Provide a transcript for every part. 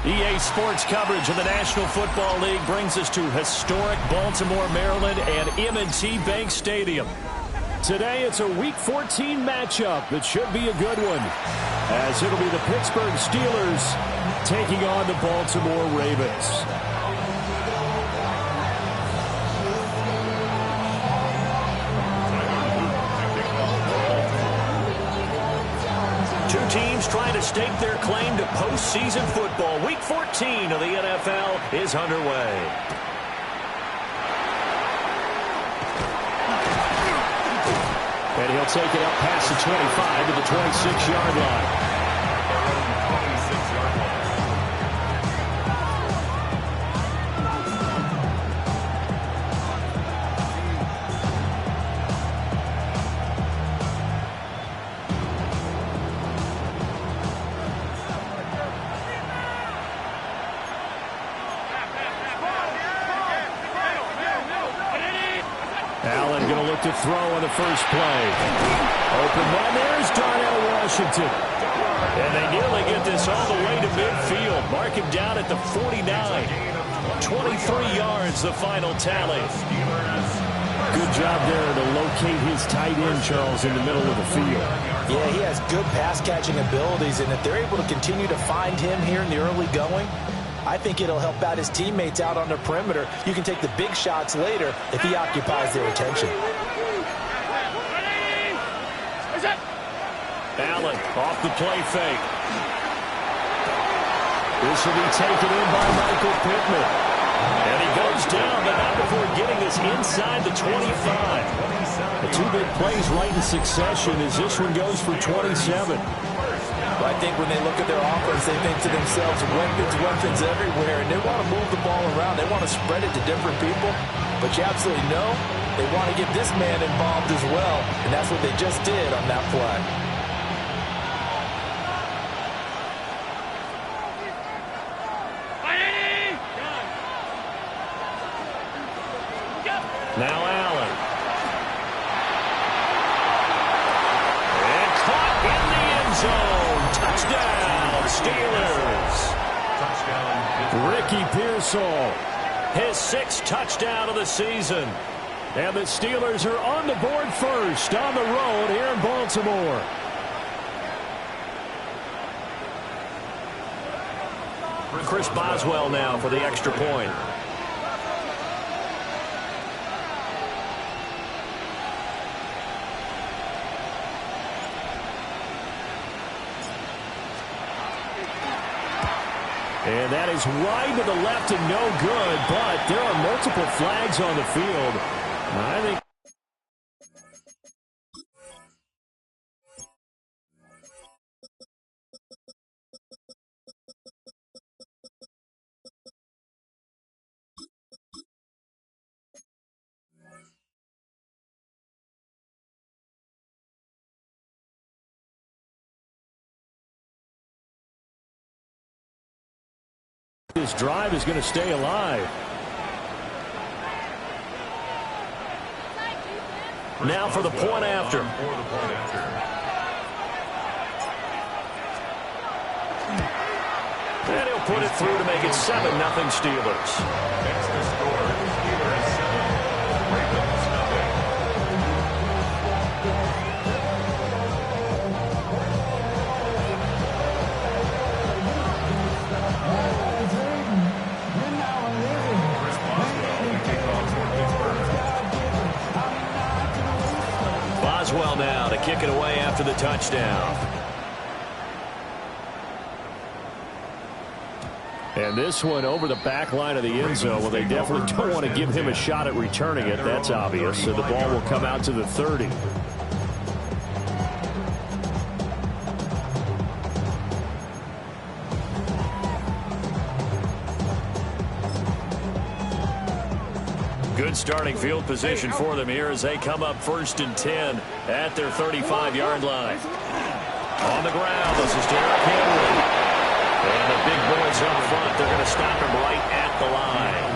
EA Sports coverage of the National Football League brings us to historic Baltimore, Maryland, and M&T Bank Stadium. Today, it's a Week 14 matchup that should be a good one, as it'll be the Pittsburgh Steelers taking on the Baltimore Ravens. Two teams trying to stake their claim to postseason football. Week 14 of the NFL is underway. And he'll take it up past the 25 to the 26-yard line. Allen going to look to throw on the first play. Open one. There's Darnell Washington. And they nearly get this all the way to midfield. Mark him down at the 49. 23 yards, the final tally. Good job there to locate his tight end, Charles, in the middle of the field. Yeah, he has good pass-catching abilities, and if they're able to continue to find him here in the early going, I think it'll help out his teammates out on the perimeter. You can take the big shots later if he occupies their attention. Allen off the play fake. This will be taken in by Michael Pittman. And he goes down, but not before getting this inside the 25. The two big plays right in succession as this one goes for 27. I think when they look at their offense, they think to themselves, weapons everywhere, and they want to move the ball around. They want to spread it to different people, but you absolutely know they want to get this man involved as well, and that's what they just did on that play. Now Allen. And caught in the end zone. Touchdown, Steelers. Touchdown. Ricky Pearsall, his 6th touchdown of the season. And the Steelers are on the board first on the road here in Baltimore. Chris Boswell now for the extra point. And that is right to the left and no good, but there are multiple flags on the field. I think this drive is going to stay alive. Now for the point after. And he'll put it through to make it 7-0 Steelers. Next to score, Steelers 7, Ravens 0. Boswell now to kick it away after the touchdown. And this one over the back line of the end zone. Well, they definitely don't want to give him a shot at returning it. That's obvious. So the ball will come out to the 30. Good starting field position for them here as they come up 1st and 10 at their 35-yard line. On the ground, this is Derrick Henry. And the big boys up front, they're going to stop him right at the line.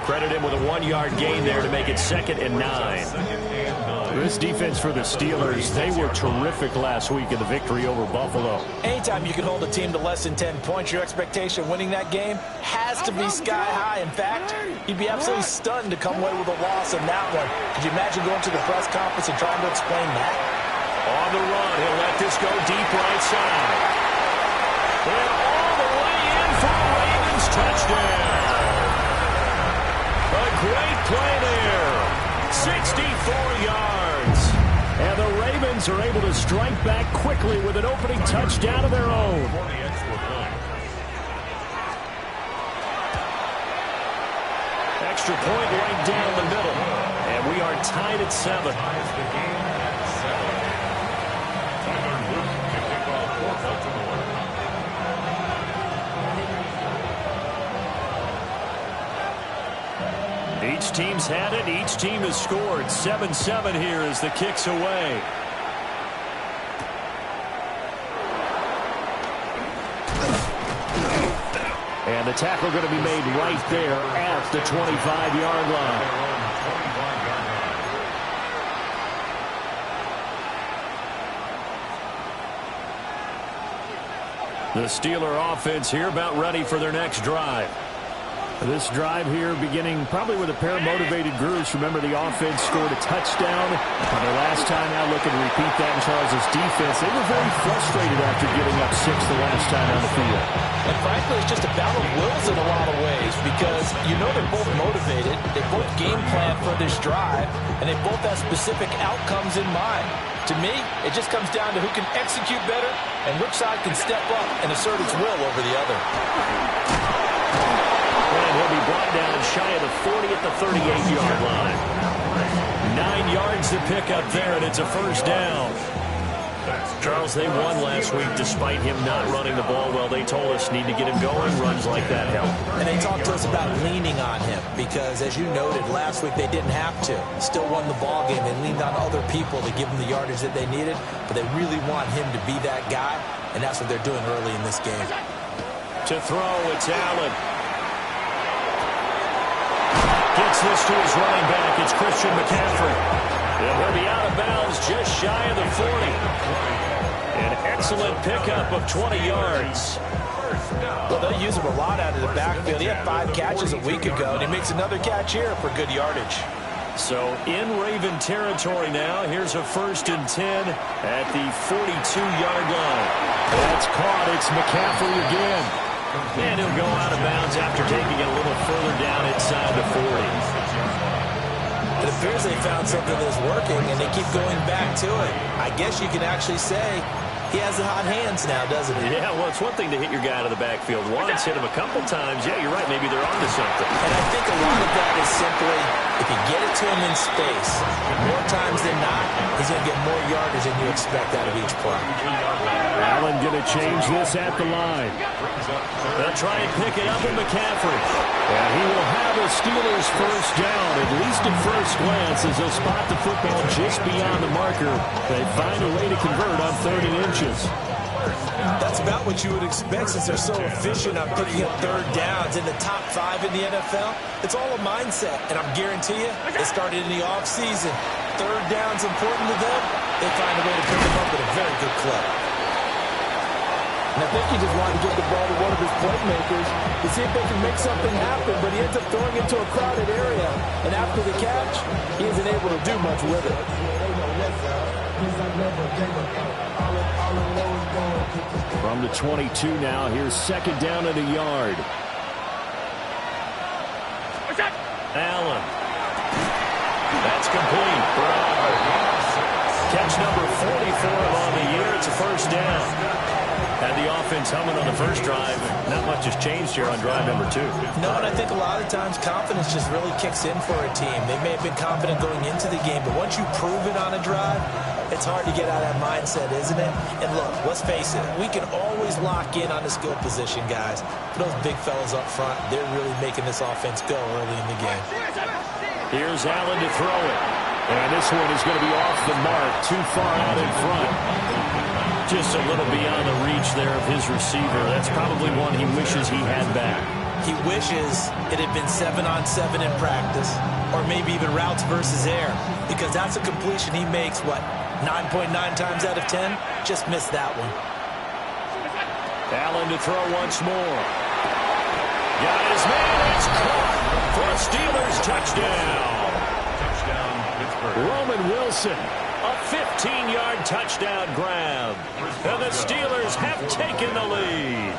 Credit him him with a 1-yard gain there to make it 2nd and 9. This defense for the Steelers, they were terrific last week in the victory over Buffalo. Anytime you can hold a team to less than 10 points, your expectation of winning that game has to be sky high. In fact, you'd be absolutely stunned to come away with a loss in that one. Could you imagine going to the press conference and trying to explain that? On the run, he'll let this go deep right side. And all the way in for a Ravens touchdown. A great play there. 64 yards. And the Ravens are able to strike back quickly with an opening touchdown of their own. Extra point right down the middle. And we are tied at 7. Each team's had it. Each team has scored. 7-7 here as the kick's away. And the tackle going to be made right there at the 25-yard line. The Steeler offense here about ready for their next drive. This drive here beginning probably with a pair of motivated groups. Remember, the offense scored a touchdown on their last time out. Looking to repeat that in Charles' defense. They were very frustrated after giving up 6 the last time on the field. And frankly, it's just a battle of wills in a lot of ways because you know they're both motivated. They both game plan for this drive, and they both have specific outcomes in mind. To me, it just comes down to who can execute better and which side can step up and assert its will over the other. And he'll be brought down shy of the 40 at the 38-yard line. 9 yards to pick up there, and it's a first down. Charles, they won last week despite him not running the ball well. They told us need to get him going. Runs like that help. And they talked to us about leaning on him because, as you noted, last week they didn't have to. Still won the ball game. They leaned on other people to give them the yardage that they needed, but they really want him to be that guy, and that's what they're doing early in this game. To throw, it's Allen. Gets this to his running back. It's Christian McCaffrey. And he'll be out of bounds just shy of the 40. An excellent pickup of 20 yards. Well, they'll use him a lot out of the backfield. He had 5 catches a week ago, and he makes another catch here for good yardage. So in Raven territory now. Here's a 1st and 10 at the 42-yard line. That's caught. It's McCaffrey again. And he'll go out of bounds after taking it a little further down inside the 40. It appears they found something that's working, and they keep going back to it. I guess you can actually say he has the hot hands now, doesn't he? Yeah, well, it's one thing to hit your guy out of the backfield once, hit him a couple times. Yeah, you're right. Maybe they're onto something. And I think a lot of that is simply if you get it to him in space, more times than not, he's going to get more yardage than you expect out of each play. Allen going to change this at the line. They'll try and pick it up in McCaffrey. And he will have a Steelers first down, at least at first glance, as they'll spot the football just beyond the marker. They find a way to convert on 3rd and inches. That's about what you would expect since they're so efficient on picking up 3rd downs in the top 5 in the NFL. It's all a mindset, and I guarantee you, they started in the offseason. 3rd down's important to them. They find a way to pick them up with a very good clip. And I think he just wanted to get the ball to one of his playmakers to see if they can make something happen, but he ends up throwing it to a crowded area. And after the catch, he isn't able to do much with it. From the 22 now, here's 2nd down and a yard. Allen. That's complete. Catch number 44 on the year. It's a first down. Had the offense humming on the first drive. Not much has changed here on drive number 2. No, and I think a lot of times confidence just really kicks in for a team. They may have been confident going into the game, but once you prove it on a drive, it's hard to get out of that mindset, isn't it? And look, let's face it, we can always lock in on the skill position, guys. For those big fellas up front, they're really making this offense go early in the game. Here's Allen to throw it. And this one is going to be off the mark, too far out in front. Just a little beyond the reach there of his receiver. That's probably one he wishes he had back. He wishes it had been 7-on-7 in practice, or maybe even routes versus air, because that's a completion he makes, what, 9.9 times out of 10? Just missed that one. Allen to throw once more. Got his man. It's caught for a Steelers touchdown. Touchdown, Pittsburgh. Roman Wilson, a 15-yard touchdown grab. And the Steelers have taken the lead.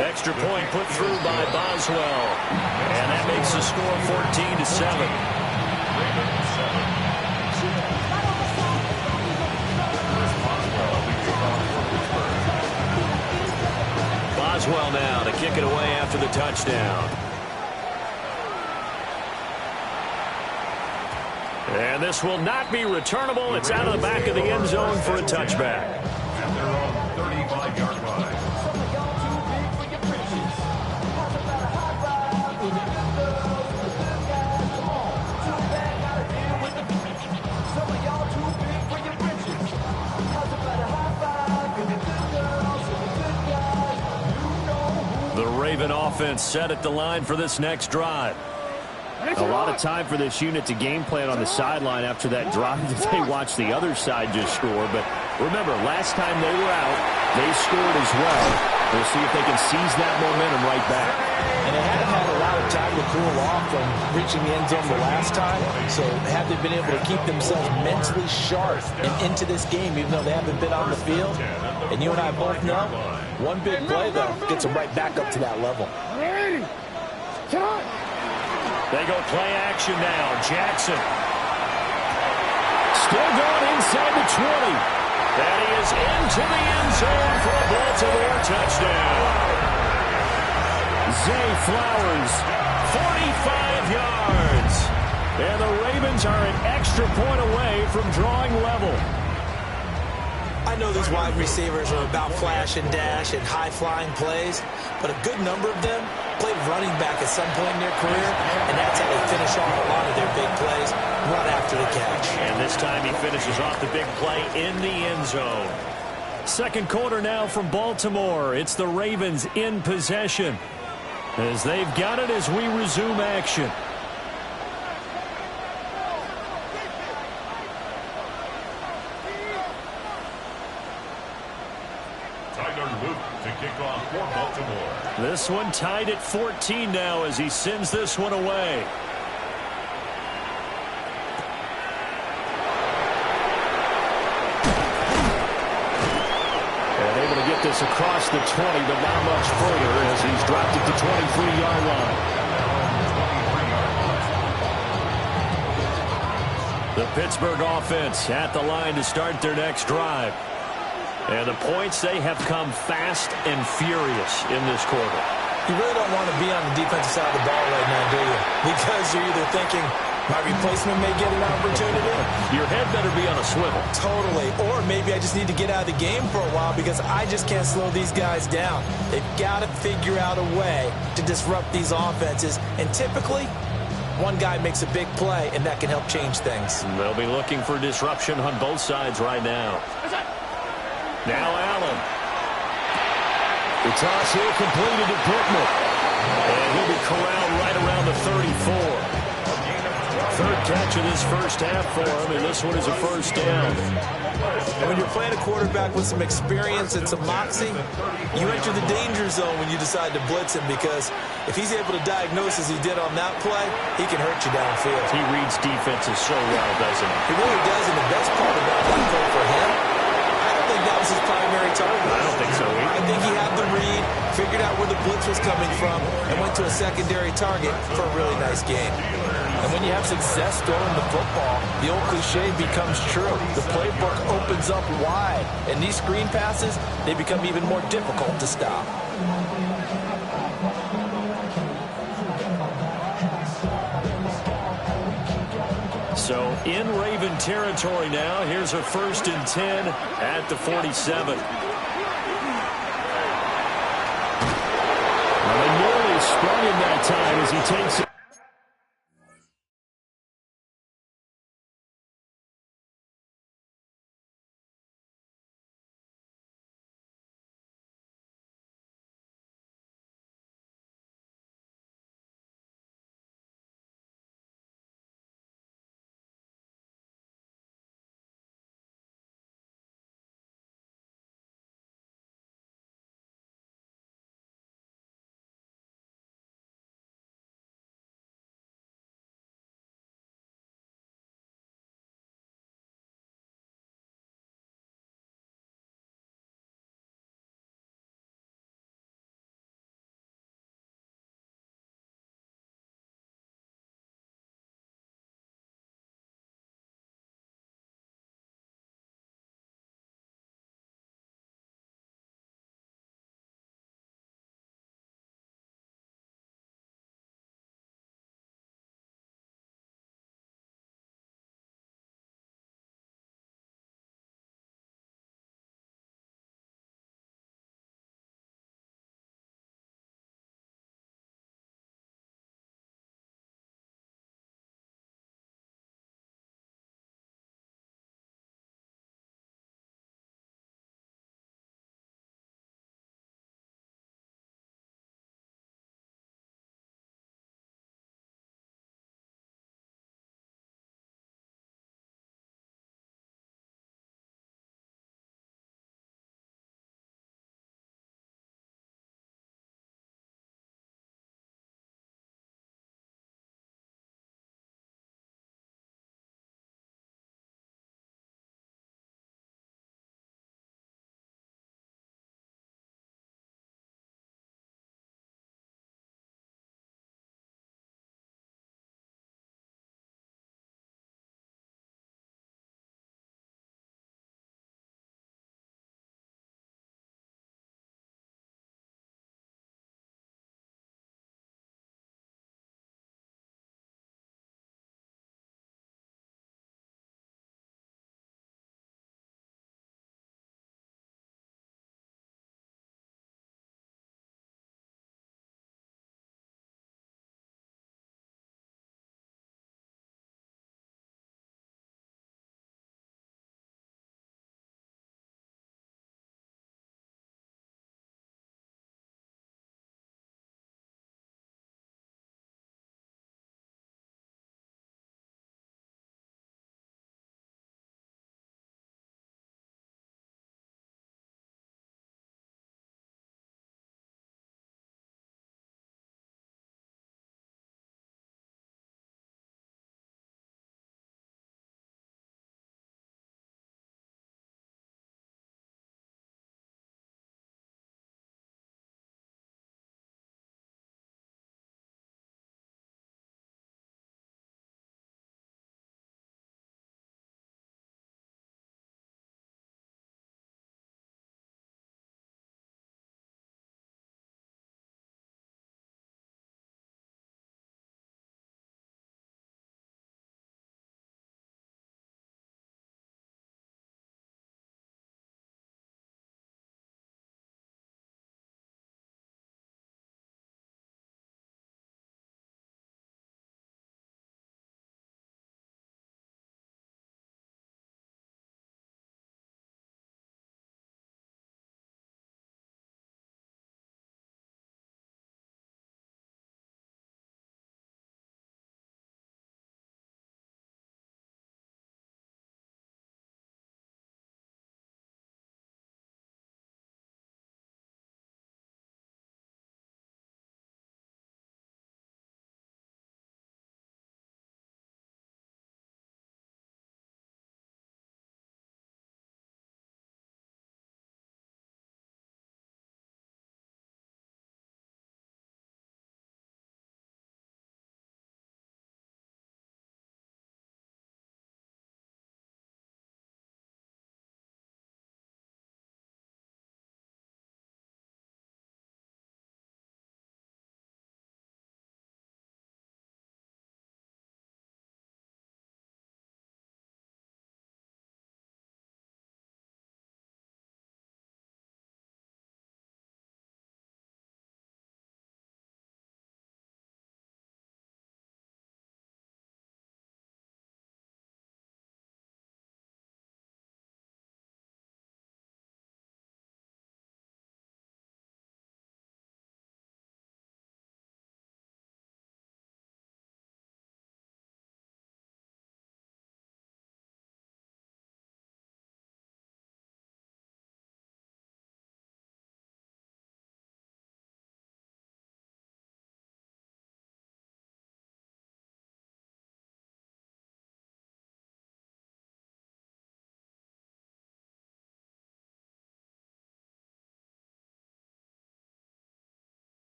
Extra point put through by Boswell. And that makes the score 14-7. Boswell now to kick it away after the touchdown. And this will not be returnable. It's out of the back of the end zone for a touchback. At their own 35-yard line. The Raven offense set at the line for this next drive. A lot of time for this unit to game plan on the sideline after that drive that they watched the other side just score. But remember, last time they were out, they scored as well. We'll see if they can seize that momentum right back. And they haven't had a lot of time to cool off from reaching the end zone the last time. So have they been able to keep themselves mentally sharp and into this game, even though they haven't been on the field? And you and I both know, one big play, though, gets them right back up to that level. They go play action now. Jackson. Still going inside the 20. And he is into the end zone for a Baltimore touchdown. Zay Flowers, 45 yards. And the Ravens are an extra point away from drawing level. I know these wide receivers are about flash and dash and high-flying plays, but a good number of them played running back at some point in their career, and that's how they finish off a lot of their big plays, run after the catch. And this time he finishes off the big play in the end zone. Second quarter now from Baltimore. It's the Ravens in possession, as they've got it as we resume action. To kick off for Baltimore. This one tied at 14 now as he sends this one away. And able to get this across the 20, but not much further as he's dropped it to 23-yard line. The Pittsburgh offense at the line to start their next drive. And the points, they have come fast and furious in this quarter. You really don't want to be on the defensive side of the ball right now, do you? Because you're either thinking, my replacement may get an opportunity. Your head better be on a swivel. Totally. Or maybe I just need to get out of the game for a while because I just can't slow these guys down. They've got to figure out a way to disrupt these offenses. And typically, one guy makes a big play, and that can help change things. They'll be looking for disruption on both sides right now. Now Allen. The toss here completed to Pittman. And he'll be corralled right around the 34. Third catch of this first half for him, and this one is a first down. And when you're playing a quarterback with some experience and some moxie, you enter the danger zone when you decide to blitz him, because if he's able to diagnose as he did on that play, he can hurt you downfield. He reads defenses so well, doesn't he? He really does, and the best part about that play for him, I don't think that was his primary target. I don't think so either. I think he had the read, figured out where the blitz was coming from, and went to a secondary target for a really nice game. And when you have success throwing the football, the old cliche becomes true. The playbook opens up wide, and these screen passes, they become even more difficult to stop. So in Raven territory now, here's a 1st and 10 at the 47. Well, they nearly sprung him that time as he takes it.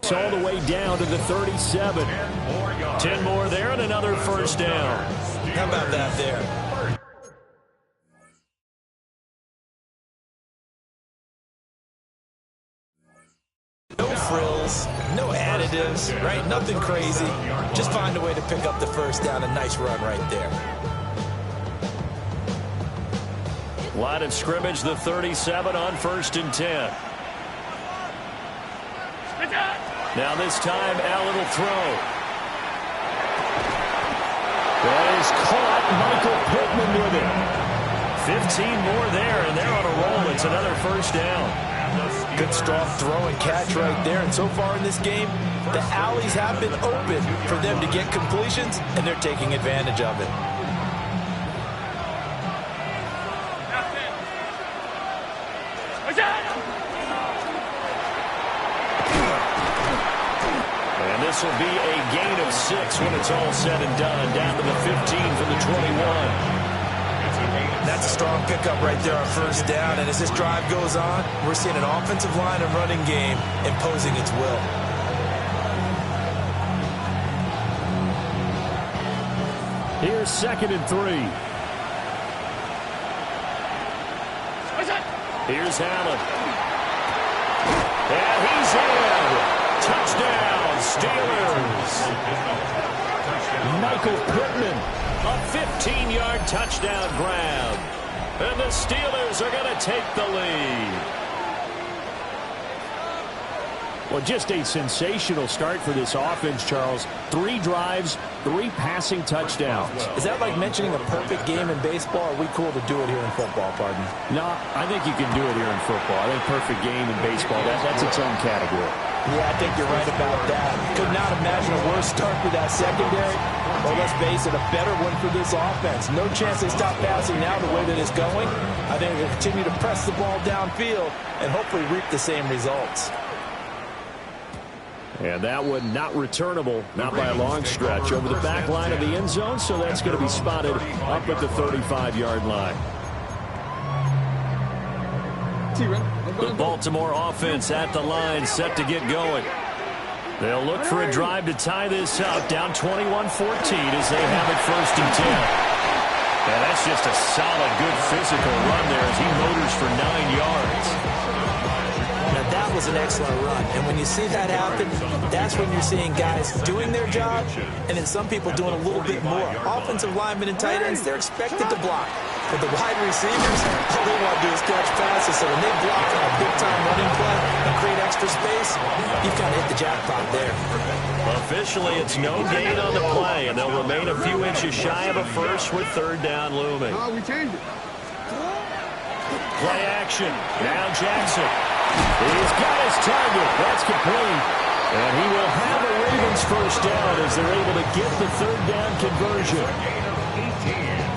It's all the way down to the 37. 10 more there and another first down. How about that there? No frills, no additives, right? Nothing crazy. Just find a way to pick up the first down. A nice run right there. Line of scrimmage, the 37 on 1st and 10. Now this time, Allen will throw. That is caught. Michael Pittman with it. 15 more there, and they're on a roll. It's another first down. Good strong throw and catch right there. And so far in this game, the alleys have been open for them to get completions, and they're taking advantage of it. And this will be a gain of 6 when it's all said and done. Down to the 15 from the 21. That's a strong pickup right there on first down. And as this drive goes on, we're seeing an offensive line and running game imposing its will. Here's 2nd and 3. Here's Allen. And he's in. Touchdown, Steelers. Michael Pittman, a 15-yard touchdown grab. And the Steelers are going to take the lead. Well, just a sensational start for this offense, Charles. 3 drives, 3 passing touchdowns. Is that like mentioning a perfect game in baseball? Or are we cool to do it here in football, pardon? No, I think you can do it here in football. I think perfect game in baseball, that's its own category. Yeah, I think you're right about that. Could not imagine a worse start for that secondary. Or let's face it, a better one for this offense. No chance they stop passing now the way that it's going. I think they'll continue to press the ball downfield and hopefully reap the same results. And that one not returnable, not by a long stretch, over the back line of the end zone, so that's going to be spotted up at the 35-yard line. The Baltimore offense at the line, set to get going. They'll look for a drive to tie this up, down 21-14 as they have it 1st and 10. And that's just a solid, good physical run there as he motors for 9 yards. Now, that was an excellent run. And when you see that happen, that's when you're seeing guys doing their job and then some people doing a little bit more. Offensive linemen and tight ends, they're expected to block. But the wide receivers, all they want to do is catch passes. So when they block on a big-time running play and create extra space, you've got to hit the jackpot there. Officially, it's no gain on the play, and they'll remain a few inches shy of a first with 3rd down looming. We changed it. Play action. Now Jackson. He's got his target. That's complete. And he will have a Ravens first down as they're able to get the 3rd down conversion.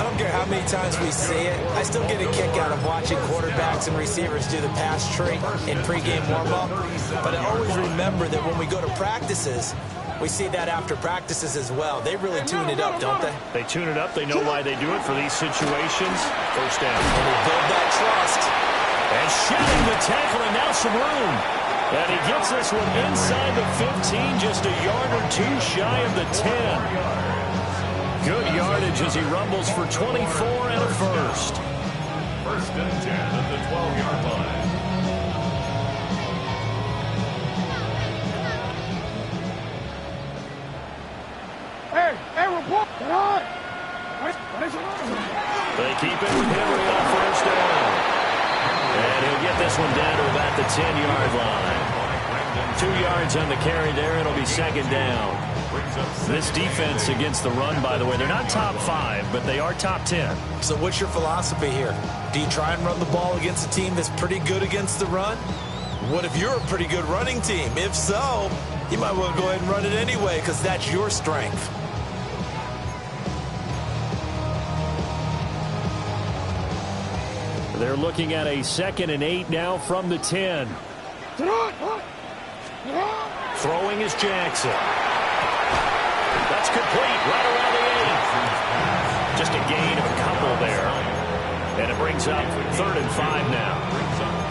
I don't care how many times we see it. I still get a kick out of watching quarterbacks and receivers do the pass tree in pregame warm-up. But I always remember that when we go to practices, we see that after practices as well. They really tune it up, don't they? They tune it up. They know why they do it for these situations. First down. And they build that trust. And shedding the tackle, and now some room. And he gets this one inside the 15, just a yard or 2 shy of the 10. Good yardage as he rumbles for 24 and a first. 1st and 10 at the 12-yard line. Hey, report. They keep it with Henry on 1st down. And he'll get this one down to about the 10-yard line. 2 yards on the carry there. It'll be 2nd down. This defense against the run, by the way, they're not top 5, but they are top 10. So what's your philosophy here? Do you try and run the ball against a team that's pretty good against the run? What if you're a pretty good running team? If so, you might want to go ahead and run it anyway because that's your strength. They're looking at a 2nd and 8 now from the 10. Throwing is Jackson. That's complete right around the 8. Just a gain of a couple there. And it brings up 3rd and 5 now.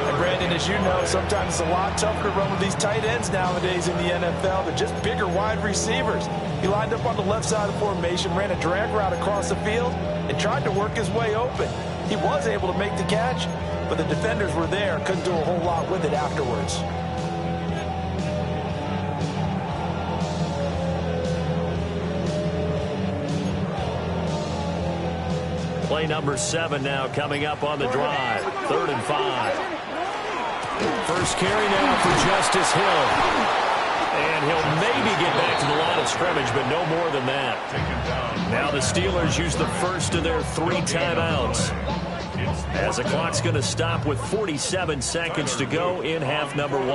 A Brandon, as you know, sometimes it's a lot tougher to run with these tight ends nowadays in the NFL. They're just bigger wide receivers. He lined up on the left side of the formation, ran a drag route across the field, and tried to work his way open. He was able to make the catch, but the defenders were there, couldn't do a whole lot with it afterwards. Play number 7 now coming up on the drive. 3rd and 5. First carry now for Justice Hill. And he'll maybe get back to the line of scrimmage, but no more than that. Now the Steelers use the first of their 3 timeouts, as the clock's going to stop with 47 seconds to go in half number 1.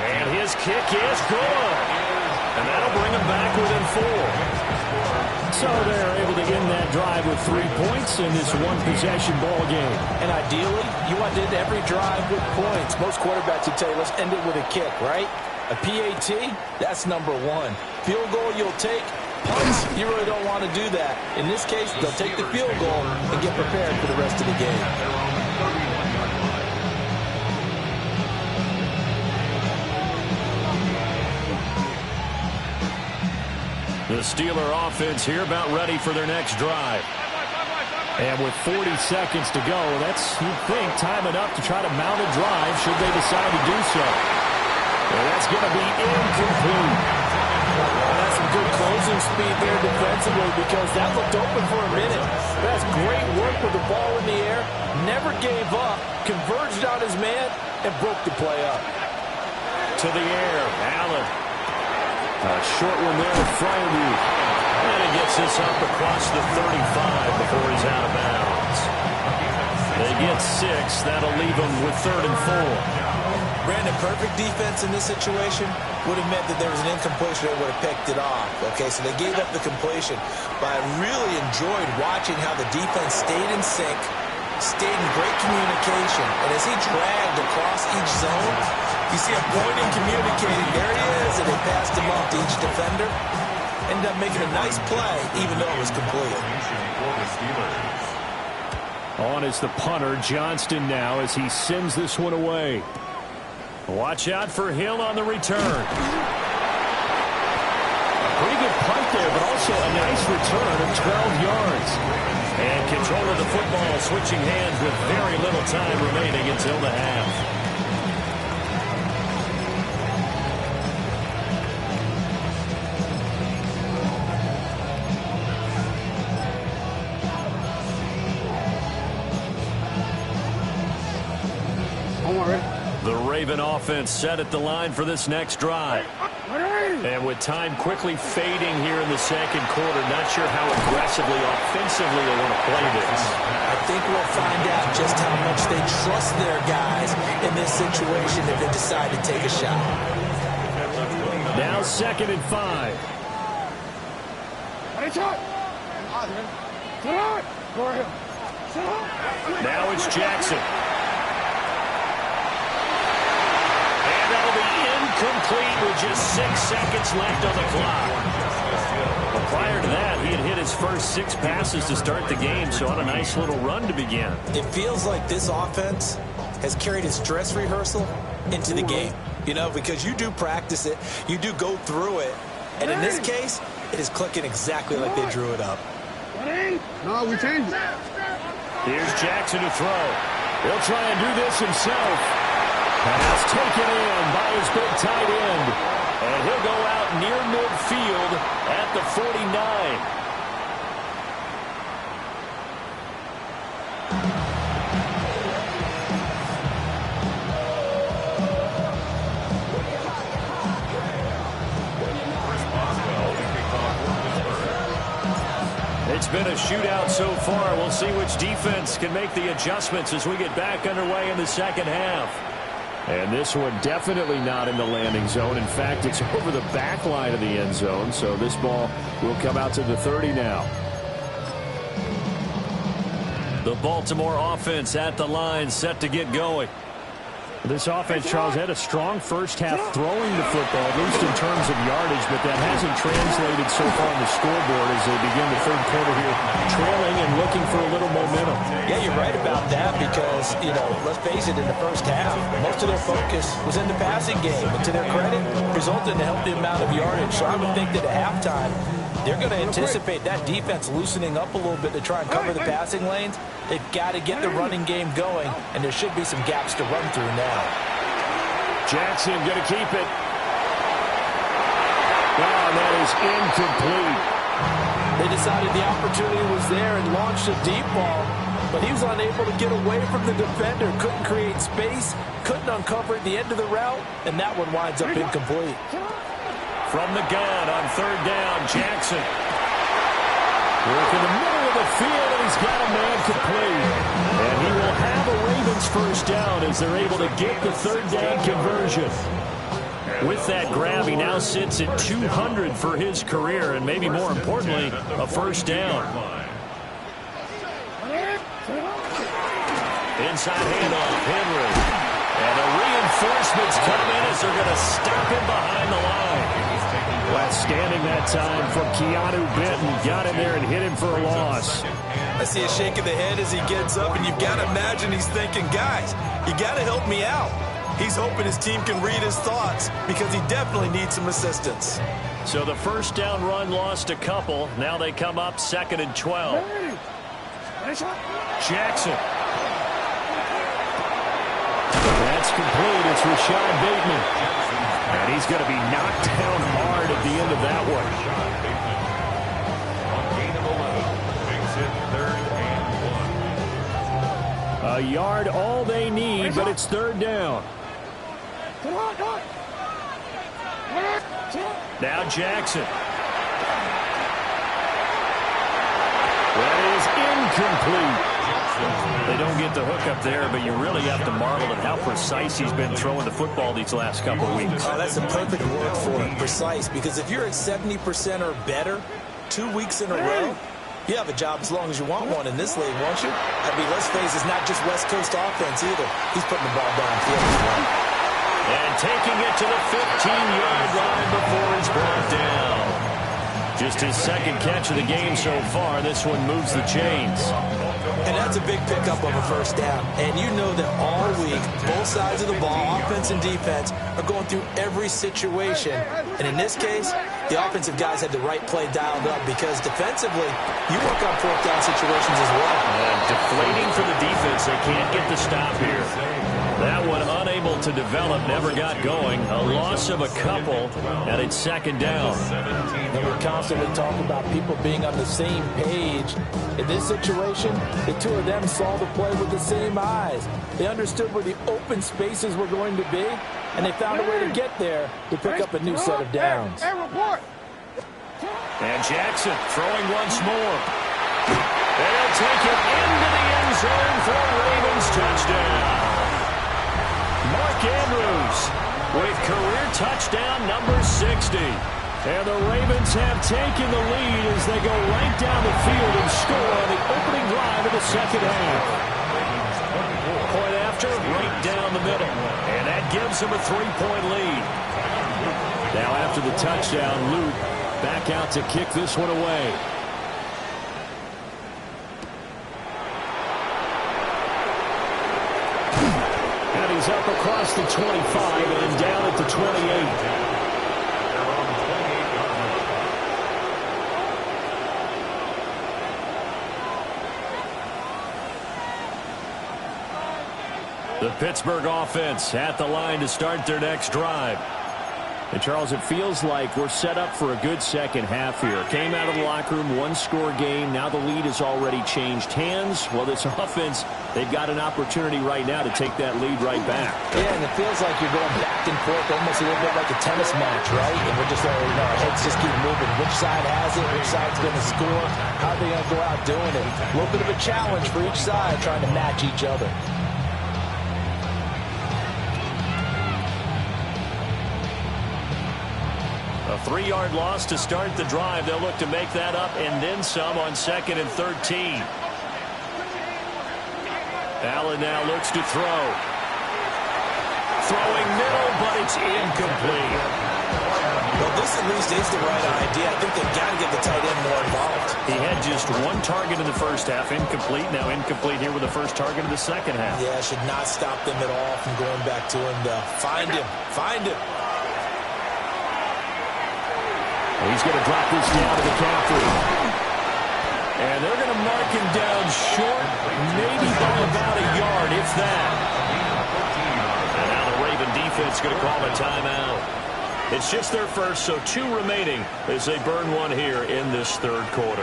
And his kick is good. And that'll bring him back within 4. So they're able to end that drive with 3 points in this one-possession ball game. And ideally, you want to end every drive with points. Most quarterbacks would tell you, let's end it with a kick, right? A PAT, that's number 1. Field goal you'll take. Punts, you really don't want to do that. In this case, they'll take the field goal and get prepared for the rest of the game. The Steeler offense here about ready for their next drive. And with 40 seconds to go, that's, you'd think, time enough to try to mount a drive should they decide to do so. And that's going to be incomplete. Well, that's some good closing speed there defensively, because that looked open for a minute. That's great work with the ball in the air. Never gave up, converged on his man, and broke the play up. To the air, Allen. A short one there with Freiermuth. And he gets this up across the 35 before he's out of bounds. They get 6. That'll leave them with 3rd and 4. Brandon, perfect defense in this situation would have meant that there was an incompletion. They would have picked it off. Okay, so they gave up the completion. But I really enjoyed watching how the defense stayed in sync, stayed in great communication. And as he dragged across each zone, you see him pointing, communicating. There he is, and they passed him off to each defender. Ended up making a nice play, even though it was complete. On is the punter, Johnston, now as he sends this one away. Watch out for Hill on the return. A pretty good punt there, but also a nice return of 12 yards. And control of the football switching hands with very little time remaining until the half. The Raven offense set at the line for this next drive. And with time quickly fading here in the second quarter, not sure how aggressively, offensively they want to play this. I think we'll find out just how much they trust their guys in this situation if they decide to take a shot. Now 2nd and 5. Now it's Jackson. Complete with just 6 seconds left on the clock. But prior to that, he had hit his first 6 passes to start the game, so on a nice little run to begin. It feels like this offense has carried its dress rehearsal into the game, you know, because you do practice it, you do go through it, and in this case, it is clicking exactly like they drew it up. No, we changed it. Here's Jackson to throw. He'll try and do this himself. Pass taken in by his big tight end. And he'll go out near midfield at the 49. It's been a shootout so far. We'll see which defense can make the adjustments as we get back underway in the second half. And this one definitely not in the landing zone. In fact, it's over the back line of the end zone. So this ball will come out to the 30 now. The Baltimore offense at the line, set to get going. This offense, Charles, had a strong first half throwing the football, at least in terms of yardage, but that hasn't translated so far on the scoreboard as they begin the third quarter here, trailing and looking for a little momentum. Yeah, you're right about that because, let's face it, in the first half, most of their focus was in the passing game. And to their credit, resulted in a healthy amount of yardage. So I would think that at halftime, they're going to anticipate that defense loosening up a little bit to try and cover the passing lanes. They've got to get the running game going, and there should be some gaps to run through now. Jackson going to keep it. Oh, that is incomplete. They decided the opportunity was there and launched a deep ball, but he was unable to get away from the defender, couldn't create space, couldn't uncover at the end of the route, and that one winds up incomplete. From the gun on third down, Jackson. Work in the middle of the field, and he's got a man complete. And he will have a Ravens first down as they're able to get the third down conversion. With that grab, he now sits at 200 for his career, and maybe more importantly, a first down. Inside handoff, Henry. And the reinforcements come in as they're going to stop him behind the line. Outstanding that time from Keanu Benton. Got in there and hit him for a loss. I see a shake of the head as he gets up, and you've got to imagine he's thinking, guys, you got to help me out. He's hoping his team can read his thoughts because he definitely needs some assistance. So the first down run lost a couple. Now they come up 2nd and 12. Jackson. That's complete. It's Rashad Bateman. And he's going to be knocked down hard at the end of that one. A yard all they need, but it's third down. Now Jackson. That is incomplete. They don't get the hook up there, but you really have to marvel at how precise he's been throwing the football these last couple of weeks. Oh, that's a perfect word for it, precise, because if you're at 70% or better 2 weeks in a row, you have a job as long as you want one in this league, won't you? I mean, let's face it, it's not just West Coast offense either. He's putting the ball downfield as well. And taking it to the 15-yard line before he's brought down. Just his second catch of the game so far. This one moves the chains. And that's a big pickup of a first down. And you know that all week, both sides of the ball, offense and defense, are going through every situation. And in this case, the offensive guys had the right play dialed up because defensively, you work on fourth down situations as well. And deflating for the defense. They can't get the stop here. That one unable to develop, never got going. A loss of a couple, and it's second down. And we're constantly talking about people being on the same page. In this situation, the two of them saw the play with the same eyes. They understood where the open spaces were going to be, and they found a way to get there to pick up a new set of downs. And Jackson throwing once more. They'll take it into the end zone for a Ravens touchdown. Mark Andrews with career touchdown number 60. And the Ravens have taken the lead as they go right down the field and score on the opening drive of the second half. Point after, right down the middle. And that gives them a 3-point lead. Now after the touchdown, Luke back out to kick this one away. And he's up across the 25 and down at the 28. The Pittsburgh offense at the line to start their next drive. And, Charles, it feels like we're set up for a good second half here. Came out of the locker room, one-score game. Now the lead has already changed hands. Well, this offense, they've got an opportunity right now to take that lead right back. Yeah, and it feels like you're going back and forth, almost a little bit like a tennis match, right? And we're just our heads just keep moving. Which side has it? Which side's going to score? How are they going to go out doing it? A little bit of a challenge for each side trying to match each other. A 3-yard loss to start the drive. They'll look to make that up and then some on 2nd and 13. Allen now looks to throw. Throwing middle, but it's incomplete. Well, this at least is the right idea. I think they've got to get the tight end more involved. He had just one target in the first half, incomplete. Now incomplete here with the first target of the second half. Yeah, should not stop them at all from going back to him, though. Find him. Find him. He's going to drop this down to McCaffrey. And they're going to mark him down short, maybe by about a yard, if that. And now the Raven defense is going to call a timeout. It's just their first, so 2 remaining as they burn one here in this third quarter.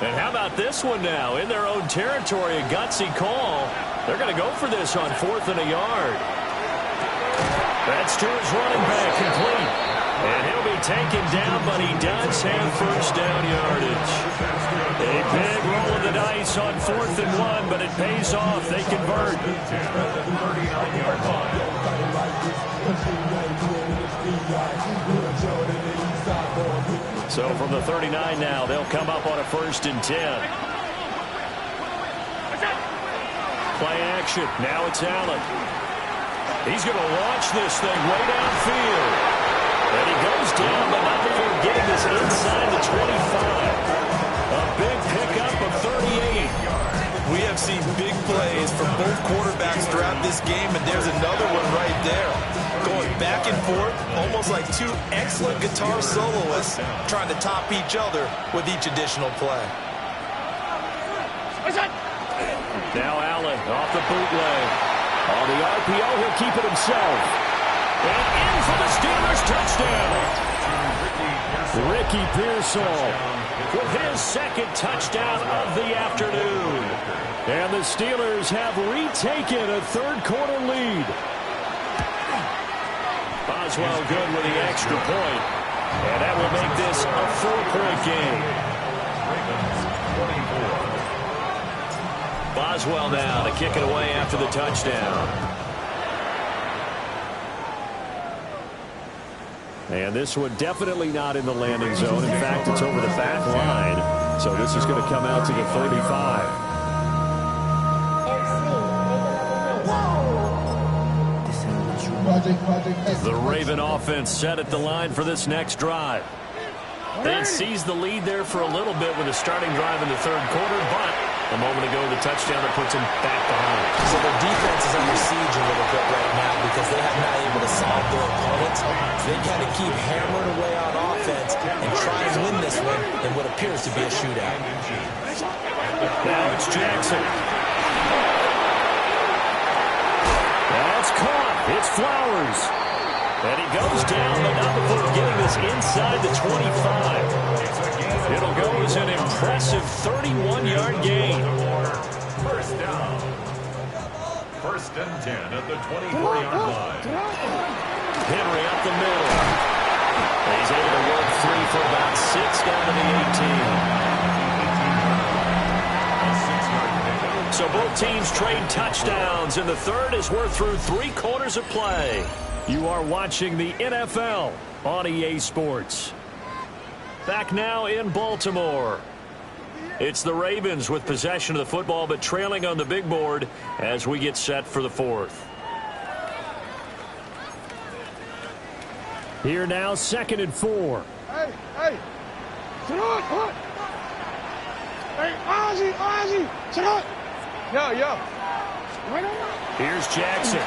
And how about this one now? In their own territory, a gutsy call. They're going to go for this on 4th and a yard. That's to his running back, complete. And he'll be taken down, but he does have first down yardage. A big roll of the dice on 4th and 1, but it pays off. They convert. So from the 39 now, they'll come up on a 1st and 10. Play action. Now it's Allen. He's going to launch this thing way downfield. And he goes down, but not before getting this inside the 25. A big pickup of 38. We have seen big plays from both quarterbacks throughout this game, and there's another one right there. Going back and forth, almost like 2 excellent guitar soloists trying to top each other with each additional play. Now Allen off the bootleg. On the RPO, he'll keep it himself. And in for the Steelers touchdown. Ricky Pearsall with his second touchdown of the afternoon. And the Steelers have retaken a third-quarter lead. Boswell good with the extra point. And that will make this a 4-point game. Boswell now to kick it away after the touchdown. And this one definitely not in the landing zone. In fact, it's over the back line. So this is going to come out to the 35. The Raven offense set at the line for this next drive. They seized the lead there for a little bit with a starting drive in the third quarter, but a moment ago, the touchdown that puts him back behind. So their defense is under siege a little bit right now because they have not able to solve their opponents. They got to keep hammering away on offense and try and win this one in what appears to be a shootout. Now it's Jackson. That's caught. It's Flowers. And he goes down, but not before getting this inside the 25. It'll go as an impressive 31-yard gain. First down. 1st and 10 at the 24-yard line. Henry up the middle. He's able to work 3 for about 6 down to the 18. So both teams trade touchdowns, and the third as we're through 3 quarters of play. You are watching the NFL on EA Sports. Back now in Baltimore. It's the Ravens with possession of the football, but trailing on the big board as we get set for the 4th. Here now, 2nd and 4. Hey, hey. Sit on, what? Hey, Ozzie, sit on. Yo. Here's Jackson.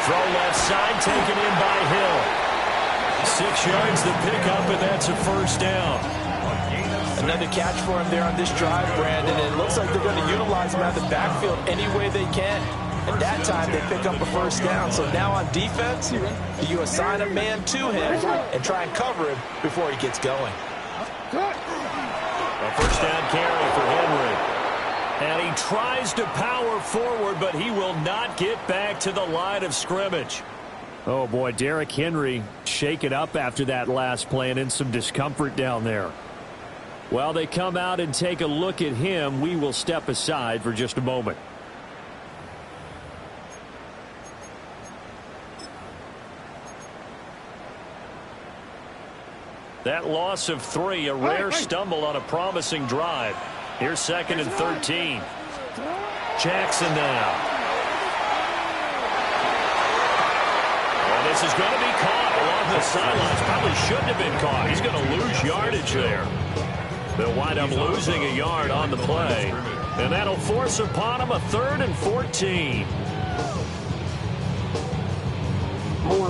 Throw left side, taken in by Hill. 6 yards the pickup, and that's a first down. Another catch for him there on this drive, Brandon, and it looks like they're going to utilize him out of the backfield any way they can. And that time they pick up a first down. So now on defense, you assign a man to him and try and cover him before he gets going. A first down carry for Henry. And he tries to power forward, but he will not get back to the line of scrimmage. Oh, boy, Derrick Henry shaken up after that last play and in some discomfort down there. While they come out and take a look at him, we will step aside for just a moment. That loss of 3, a rare stumble on a promising drive. Here's 2nd and 13. Jackson now. And this is going to be caught along the sidelines. Probably shouldn't have been caught. He's going to lose yardage there. They'll wind up losing a yard on the play. And that'll force upon him a 3rd and 14.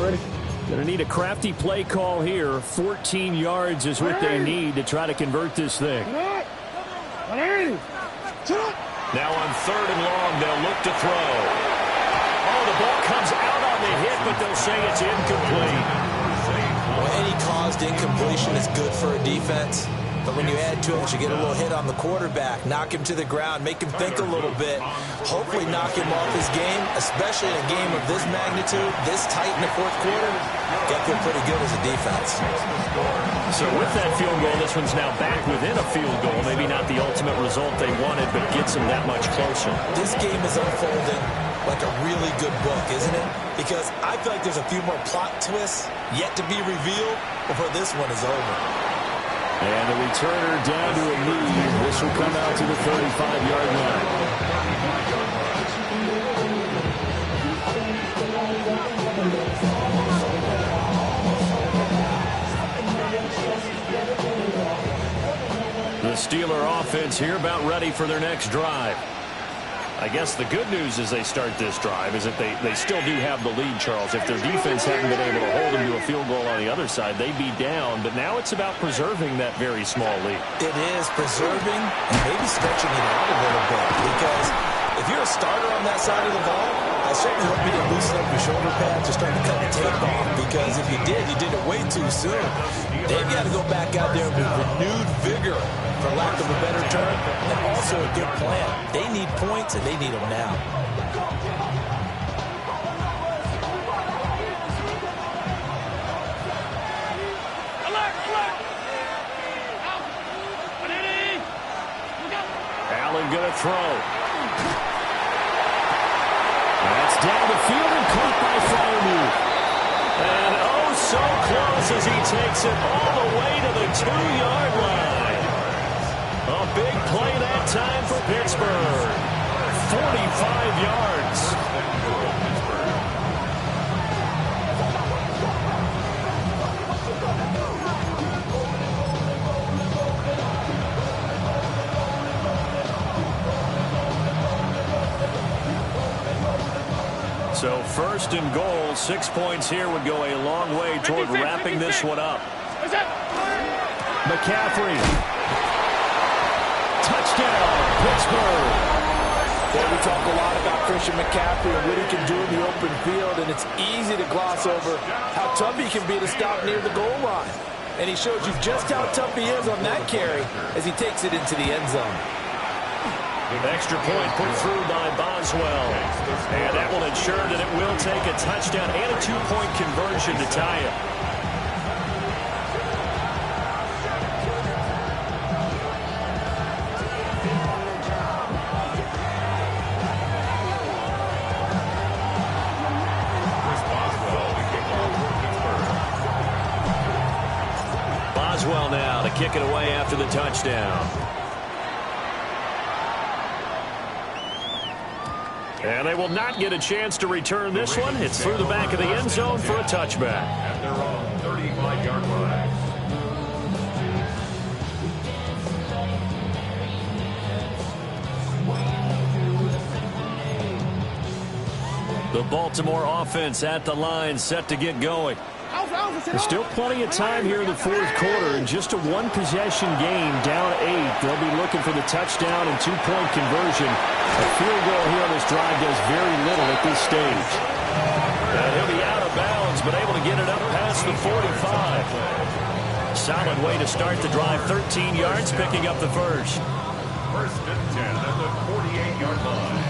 Ready? Going to need a crafty play call here. 14 yards is what they need to try to convert this thing. Now on 3rd and long, they'll look to throw. Oh, the ball comes out on the hit, but they'll say it's incomplete. Well, any caused incompletion is good for a defense. But when you add to it, you get a little hit on the quarterback, knock him to the ground, make him think a little bit, hopefully knock him off his game, especially in a game of this magnitude, this tight in the 4th quarter. Got to feel pretty good as a defense. So with that field goal, this one's now back within a field goal. Maybe not the ultimate result they wanted, but gets them that much closer. This game is unfolding like a really good book, isn't it? Because I feel like there's a few more plot twists yet to be revealed before this one is over. And the returner down to a knee. This will come out to the 35-yard line. The Steeler offense here about ready for their next drive. I guess the good news as they start this drive is that they still do have the lead, Charles. If their defense hadn't been able to hold them to a field goal on the other side, they'd be down. But now it's about preserving that very small lead. It is preserving and maybe stretching it out a little bit. Because if you're a starter on that side of the ball, I certainly hope you didn't loosen up your shoulder pads or start to cut the tape off. Because if you did it way too soon. They've got to go back out there with renewed vigor, for lack of a better term, and also a good plan. They need points, and they need them now. Allen going to throw. That's down the field and caught by Freiermuth. And oh, so close as he takes it all the way to the 2-yard line. A big play that time for Pittsburgh. 45 yards. So 1st and goal, 6 points here would go a long way toward wrapping this one up. McCaffrey. Touchdown, Pittsburgh. Yeah, we talk a lot about Christian McCaffrey and what he can do in the open field, and it's easy to gloss over how tough he can be to stop near the goal line. And he shows you just how tough he is on that carry as he takes it into the end zone. Extra point put through by Boswell. And that will ensure that it will take a touchdown and a 2-point conversion to tie it. Boswell now to kick it away after the touchdown. And they will not get a chance to return this one. It's through the back of the end zone for a touchback. At their own 35-yard line. The Baltimore offense at the line, set to get going. There's still plenty of time here in the 4th quarter, and just a one-possession game, down 8. They'll be looking for the touchdown and 2-point conversion. A field goal here on this drive does very little at this stage. And he'll be out of bounds, but able to get it up past the 45. Solid way to start the drive, 13 yards, picking up the first. 1st and 10 at the 48-yard line.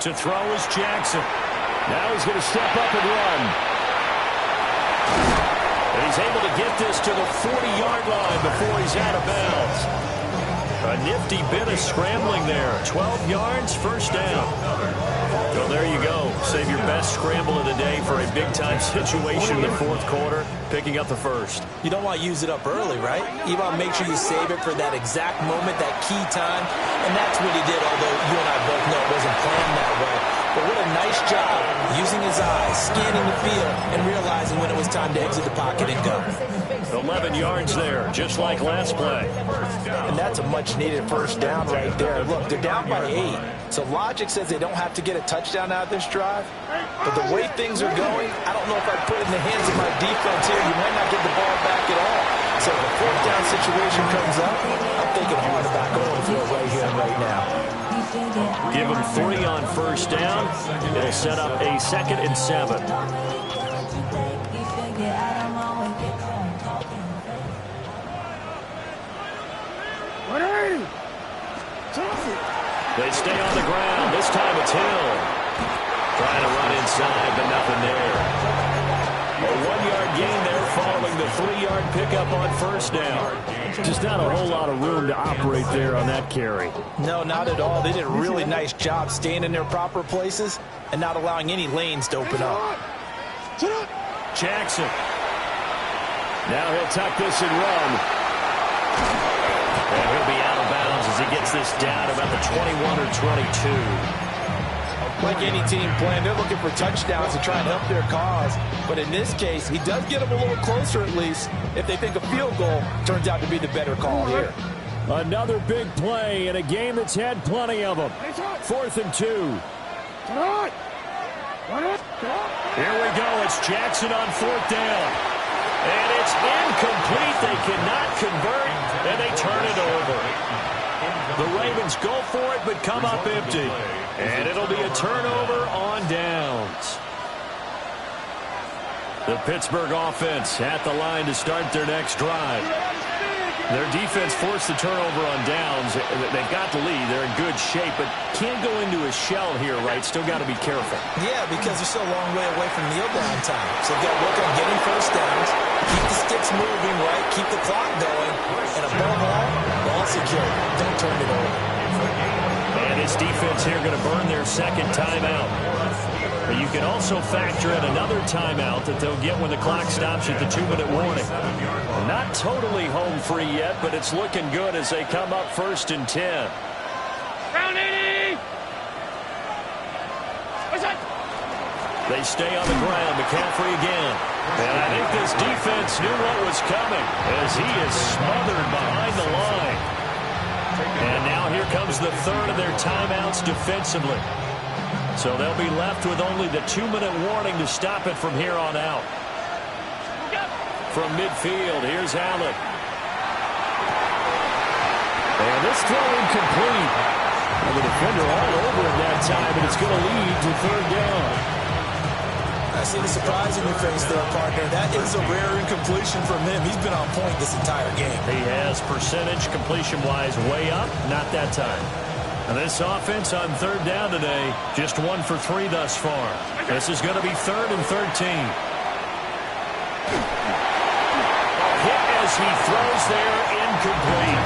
To throw is Jackson. Now he's going to step up and run. And he's able to get this to the 40-yard line before he's out of bounds. A nifty bit of scrambling there. 12 yards, first down. Well, there you go. Save your best scramble of the day for a big-time situation in the fourth quarter, picking up the first. You don't want to use it up early, right? You want to make sure you save it for that exact moment, that key time. And that's what he did, although you and I both know it wasn't planned that way. But what a nice job using his eyes, scanning the field, and realizing when it was time to exit the pocket and go. 11 yards there, just like last play. And that's a much-needed first down right there. Look, they're down by 8. So logic says they don't have to get a touchdown out of this drive. But the way things are going, I don't know if I'd put it in the hands of my defense here. You might not get the ball back at all. So if a fourth down situation comes up, I'm thinking hard about going for it right here and right now. Give them 3 on first down. It'll set up a 2nd and 7. They stay on the ground. This time it's Hill. Trying to run inside, but nothing there. A 1-yard gain there following the 3-yard pickup on first down. Just not a whole lot of room to operate there on that carry. No, not at all. They did a really nice job staying in their proper places and not allowing any lanes to open up. Jackson. Now he'll tuck this and run. And he'll be out of bounds as he gets this down about the 21 or 22. Like any team playing, they're looking for touchdowns to try and help their cause. But in this case, he does get them a little closer at least if they think a field goal turns out to be the better call here. Another big play in a game that's had plenty of them. 4th and 2. Here we go. It's Jackson on 4th down. And it's incomplete. They cannot convert, and they turn it over. The Ravens go for it, but come up empty. And it'll be a turnover on downs. The Pittsburgh offense at the line to start their next drive. Their defense forced the turnover on downs. They've got the lead. They're in good shape, but can't go into a shell here, right? Still got to be careful. Yeah, because they're still a long way away from kneel down time. So they've got to work on getting first downs, keep the sticks moving, right? Keep the clock going. And above all, ball secure. Don't turn it over. And this defense here going to burn their 2nd timeout. But you can also factor in another timeout that they'll get when the clock stops at the 2-minute warning. Not totally home free yet, but it's looking good as they come up 1st and 10. They stay on the ground. McCaffrey again. And I think this defense knew what was coming as he is smothered behind the line. And now here comes the 3rd of their timeouts defensively. So they'll be left with only the 2-minute warning to stop it from here on out. From midfield, here's Allen. And this throw incomplete. And the defender all over it that time, and it's going to lead to 3rd down. I see the surprise in your face there, partner. That is a rare incompletion from him. He's been on point this entire game. He has percentage completion-wise way up, not that time. And this offense on 3rd down today, just 1 for 3 thus far. This is going to be 3rd and 13. Hit as he throws there, incomplete.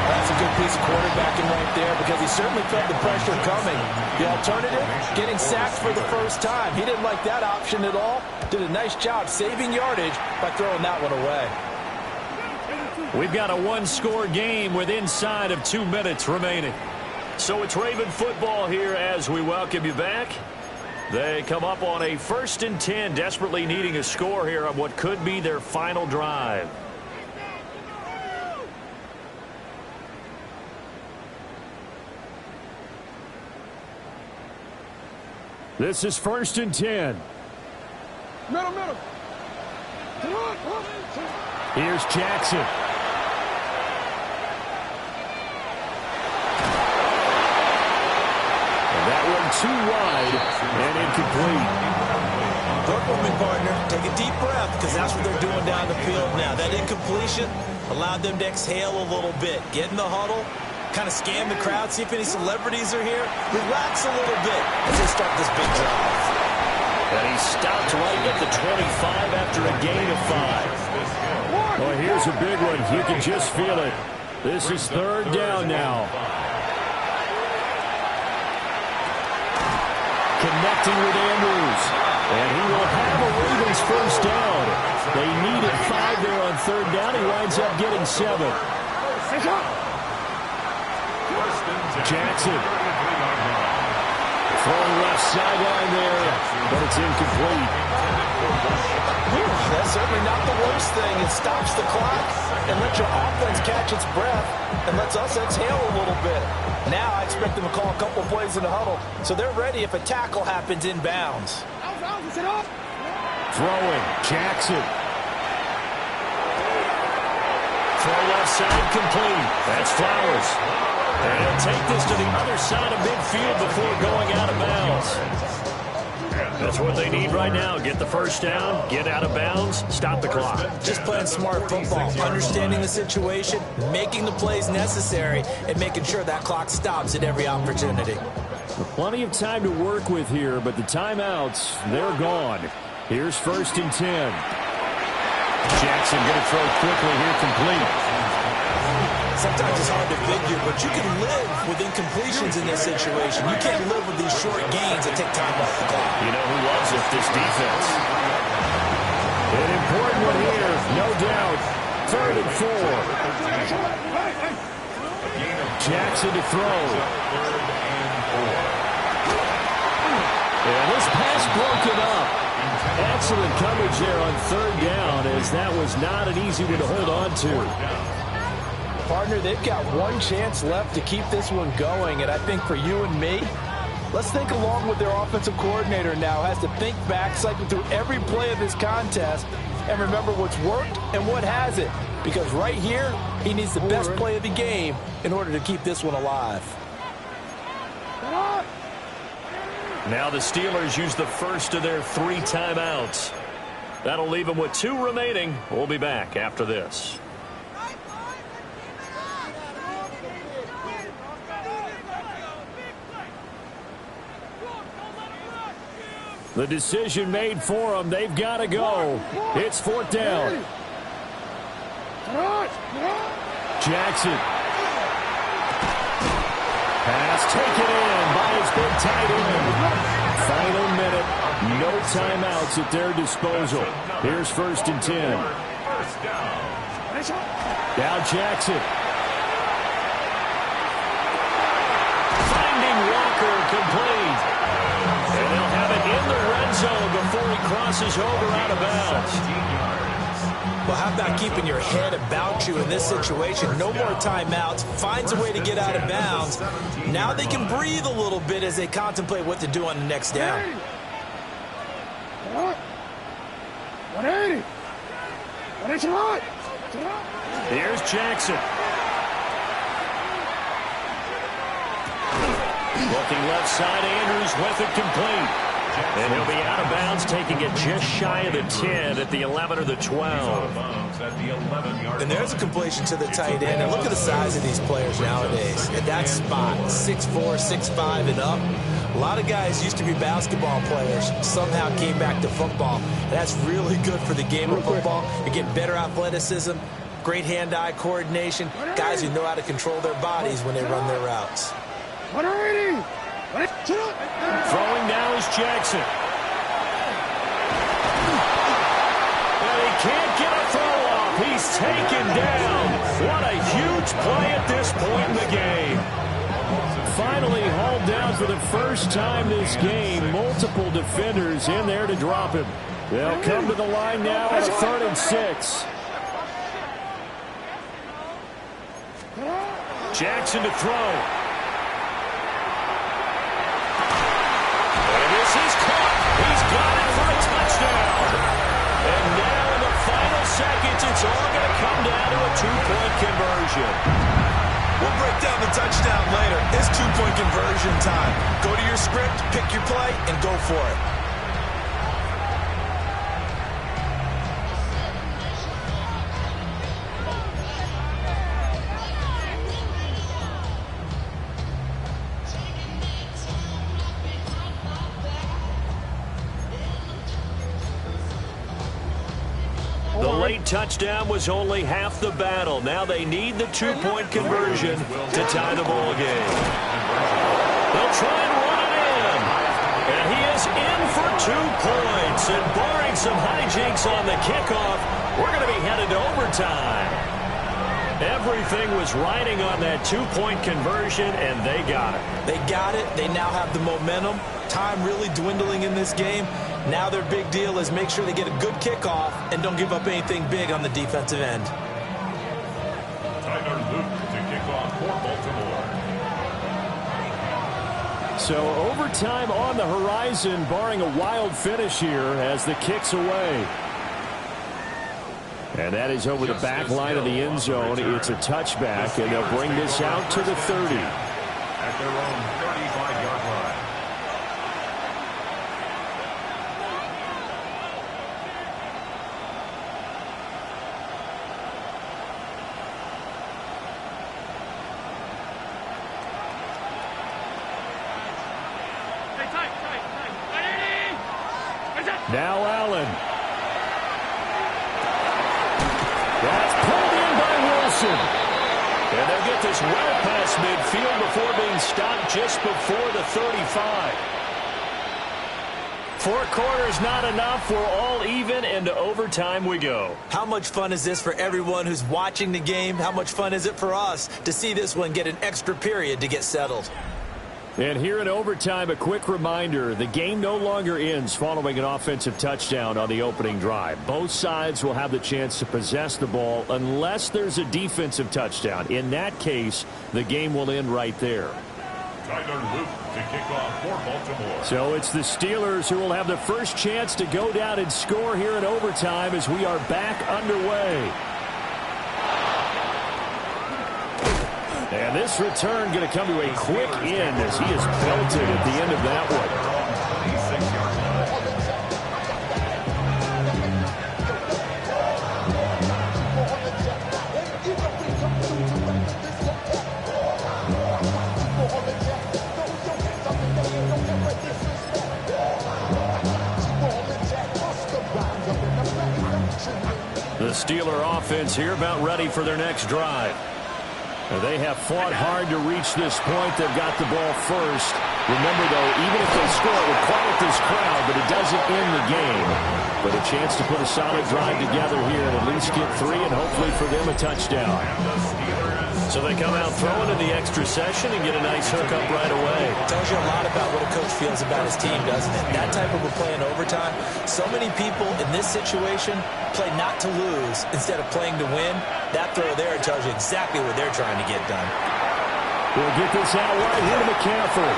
That's a good piece of quarterbacking right there because he certainly felt the pressure coming. The alternative, getting sacked for the first time. He didn't like that option at all. Did a nice job saving yardage by throwing that one away. We've got a 1-score game with inside of 2 minutes remaining. So it's Raven football here as we welcome you back. They come up on a 1st and 10, desperately needing a score here on what could be their final drive. This is 1st and 10. Middle. Here's Jackson. And that one too wide and incomplete. Work with me, partner. Take a deep breath because that's what they're doing down the field now. That incompletion allowed them to exhale a little bit. Get in the huddle. Kind of scan the crowd, see if any celebrities are here. Relax a little bit as they start this big drive. And he stopped right at the 25 after a gain of 5. Well, here's a big one. You can just feel it. This is third down now. Connecting with Andrews. And he will have a Ravens first down. They needed 5 there on third down. He winds up getting 7. Jackson. Throwing left sideline there, but it's incomplete. That's certainly not the worst thing. It stops the clock and lets your offense catch its breath and lets us exhale a little bit. Now I expect them to call a couple plays in the huddle, so they're ready if a tackle happens inbounds. Throwing, Jackson. Throw left side complete. That's Flowers. And he'll take this to the other side of midfield before going out of bounds. That's what they need right now. Get the first down, get out of bounds, stop the clock. Just playing smart football, understanding the situation, making the plays necessary, and making sure that clock stops at every opportunity. Plenty of time to work with here, but the timeouts, they're gone. Here's first and 10. Jackson going to throw quickly here, complete. Sometimes it's hard to figure, but you can live with incompletions in this situation. You can't live with these short gains that take time off the clock. You know who loves it? This defense. An important one here, no doubt. Third and 4. Jackson to throw. And this pass broken up. Excellent coverage there on third down, as that was not an easy one to hold on to. Partner, they've got one chance left to keep this one going, and I think for you and me, let's think along with their offensive coordinator now. Has to think back, cycle through every play of this contest, and remember what's worked and what hasn't. Because right here, he needs the best play of the game in order to keep this one alive. Now the Steelers use the first of their 3 timeouts. That'll leave them with 2 remaining. We'll be back after this. The decision made for them. They've got to go. It's 4th down. Jackson. Pass taken in by his big tight end. Final minute. No timeouts at their disposal. Here's first and 10. Now Jackson. Finding Walker complete. And they'll have it in the red zone before he crosses over out of bounds. Well, how about keeping your head about you in this situation? No more timeouts. Finds a way to get out of bounds. Now they can breathe a little bit as they contemplate what to do on the next down. 180. Here's Jackson. Looking left side, Andrews with it complete. And he'll be out of bounds, taking it just shy of the 10 at the 11 or the 12. And there's a completion to the tight end. And look at the size of these players nowadays. At that spot, 6'4", 6'5", and up. A lot of guys used to be basketball players, somehow came back to football. And that's really good for the game of football. You get better athleticism, great hand-eye coordination, guys who know how to control their bodies when they run their routes. 180. Throwing now is Jackson. And he can't get a throw off. He's taken down. What a huge play at this point in the game. Finally hauled down for the first time this game. Multiple defenders in there to drop him. They'll come to the line now on a 3rd and 6. Jackson to throw. He's caught. He's got it for a touchdown. And now in the final seconds, it's all going to come down to a 2-point conversion. We'll break down the touchdown later. It's 2-point conversion time. Go to your script, pick your play, and go for it. The late touchdown was only half the battle. Now they need the two-point conversion to tie the ball game. They'll try and run it in. And he is in for 2 points. And barring some hijinks on the kickoff, we're going to be headed to overtime. Everything was riding on that two-point conversion, and they got it. They got it. They now have the momentum. Time really dwindling in this game. Now their big deal is make sure they get a good kickoff and don't give up anything big on the defensive end. Tyler Luke to kick off for Baltimore. So overtime on the horizon, barring a wild finish here as the kick's away. And that is over the back line of the end zone. It's a touchback, and they'll bring this out to the 30. At their own 35-yard line. Now Allen. That's pulled in by Wilson. And they'll get this well past midfield before being stopped just before the 35. 4 quarters not enough. We're all even, and to overtime we go. How much fun is this for everyone who's watching the game? How much fun is it for us to see this one get an extra period to get settled? And here in overtime, a quick reminder, the game no longer ends following an offensive touchdown on the opening drive. Both sides will have the chance to possess the ball unless there's a defensive touchdown. In that case, the game will end right there. Tyler Luke to kick off for Baltimore. So it's the Steelers who will have the first chance to go down and score here in overtime as we are back underway. And this return going to come to a quick end as he is belted at the end of that one. The Steeler offense here about ready for their next drive. They have fought hard to reach this point. They've got the ball first. Remember, though, even if they score, it will quiet this crowd, but it doesn't end the game. But a chance to put a solid drive together here and at least get 3 and hopefully for them a touchdown. So they come out throwing in the extra session and get a nice hookup right away. Tells you a lot about what a coach feels about his team, doesn't it? That type of a play in overtime. So many people in this situation play not to lose instead of playing to win. That throw there tells you exactly what they're trying to get done. We'll get this out right here to McCaffrey.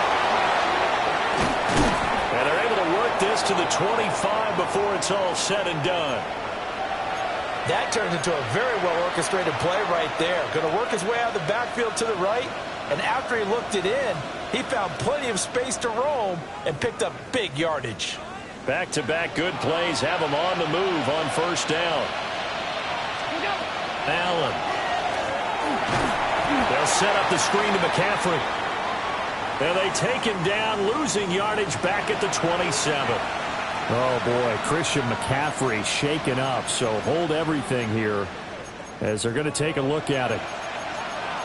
And they're able to work this to the 25 before it's all said and done. That turns into a very well-orchestrated play right there. Going to work his way out of the backfield to the right. And after he looked it in, he found plenty of space to roam and picked up big yardage. Back-to-back good plays have him on the move on first down. Allen. They'll set up the screen to McCaffrey. And they take him down, losing yardage back at the 27. Oh, boy, Christian McCaffrey shaken up, so hold everything here as they're going to take a look at it.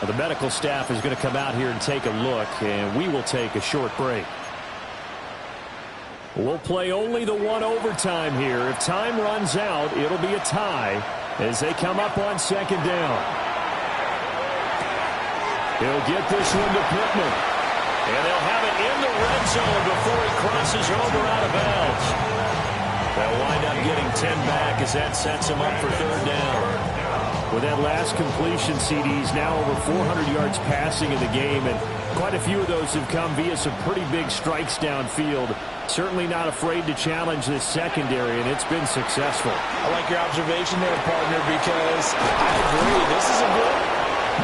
The medical staff is going to come out here and take a look, and we will take a short break. We'll play only the one overtime here. If time runs out, it'll be a tie as they come up on second down. He'll get this one to Pittman. And they'll have it in the red zone before he crosses over out of bounds. They'll wind up getting 10 back as that sets him up for third down. With that last completion, CD's now over 400 yards passing in the game, and quite a few of those have come via some pretty big strikes downfield. Certainly not afraid to challenge this secondary, and it's been successful. I like your observation there, partner, because I agree. This is a good,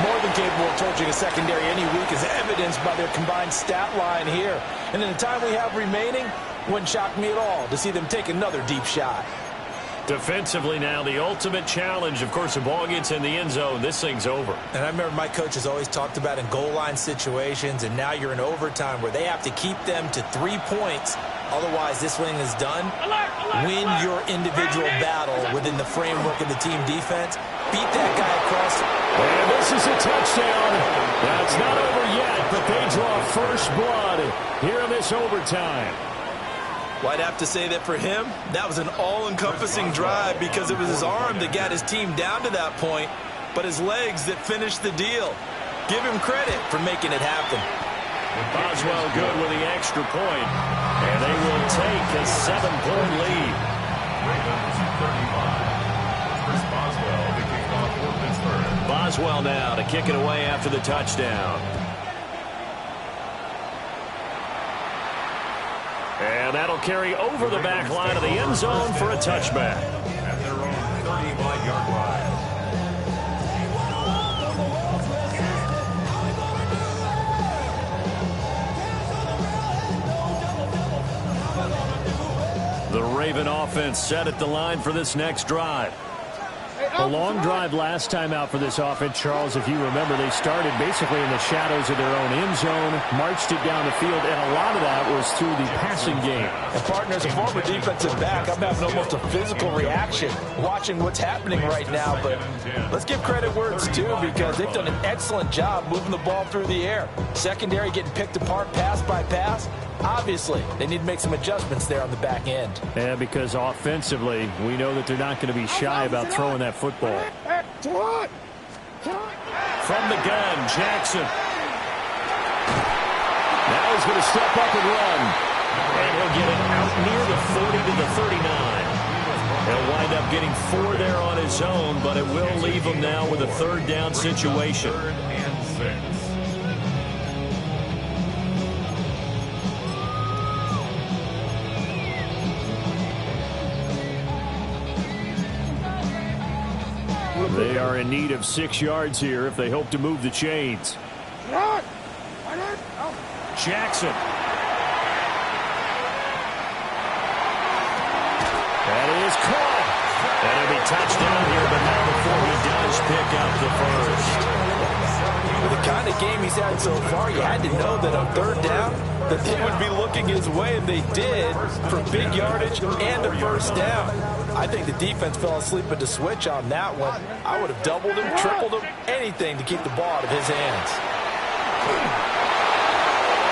more than capable of torching a secondary any week, as evidenced by their combined stat line here. And in the time we have remaining, wouldn't shock me at all to see them take another deep shot. Defensively now, the ultimate challenge. Of course, the ball gets in the end zone, this thing's over. And I remember my coach has always talked about in goal line situations, and now you're in overtime where they have to keep them to 3 points Otherwise, this thing is done. Win your individual battle within the framework of the team defense. Beat that guy across. And this is a touchdown. That's not over yet, but they draw first blood here in this overtime. Well, I'd have to say that for him, that was an all-encompassing drive because it was his arm that got his team down to that point, but his legs that finished the deal. Give him credit for making it happen. Boswell good with the extra point, and they will take a 7-point lead. Ravens 35. Chris Boswell, the kickoff for Pittsburgh. Boswell now to kick it away after the touchdown. And that'll carry over the back line of the end zone for a touchback. At their own 35-yard line. The Raven offense set at the line for this next drive. A long drive last time out for this offense, Charles. If you remember, they started basically in the shadows of their own end zone, marched it down the field, and a lot of that was through the passing game. And partner, as a former defensive back, I'm having almost a physical reaction watching what's happening right now. But let's give credit where it's due because they've done an excellent job moving the ball through the air. Secondary getting picked apart pass by pass. Obviously, they need to make some adjustments there on the back end. Yeah, because offensively, we know that they're not going to be shy about throwing that football. From the gun, Jackson. Now he's going to step up and run. And he'll get it out near the 40 to the 39. He'll wind up getting 4 there on his own, but it will leave him now with a third down situation. 3rd and 6. They are in need of 6 yards here if they hope to move the chains. Jackson. That is caught. And it'll be touchdown here, but not before he does pick up the first. With the kind of game he's had so far, you had to know that on 3rd down, that they would be looking his way, and they did, for big yardage and a first down. I think the defense fell asleep at the switch on that one. I would have doubled him, tripled him, anything to keep the ball out of his hands.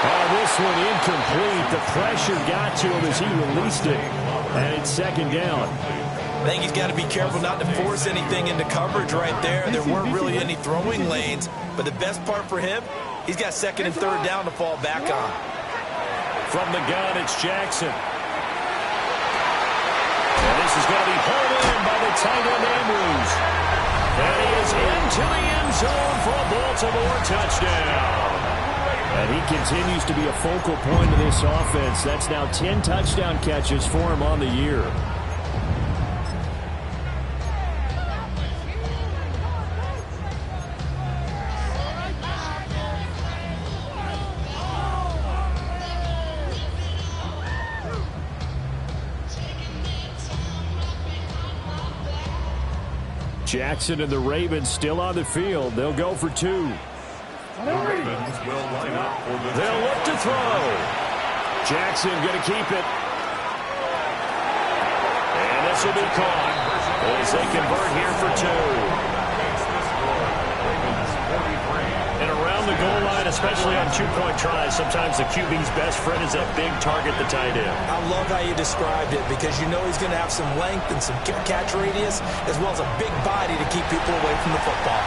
Oh, this one incomplete. The pressure got to him as he released it. And it's 2nd down. I think he's got to be careful not to force anything into coverage right there. There weren't really any throwing lanes. But the best part for him, he's got 2nd and 3rd down to fall back on. From the gun, it's Jackson. And this is going to be pulled in by the tight end, Andrews. And he is into the end zone for a Baltimore touchdown. And he continues to be a focal point of this offense. That's now 10 touchdown catches for him on the year. Jackson and the Ravens still on the field. They'll go for 2. The Ravens will line up for the... They'll look to throw. Jackson going to keep it. And this will be caught as they convert here for 2. And around the goal line, especially on 2-point tries, sometimes the QB's best friend is that big target, the tight end. I love how you described it because you know he's going to have some length and some catch radius as well as a big body to keep people away from the football.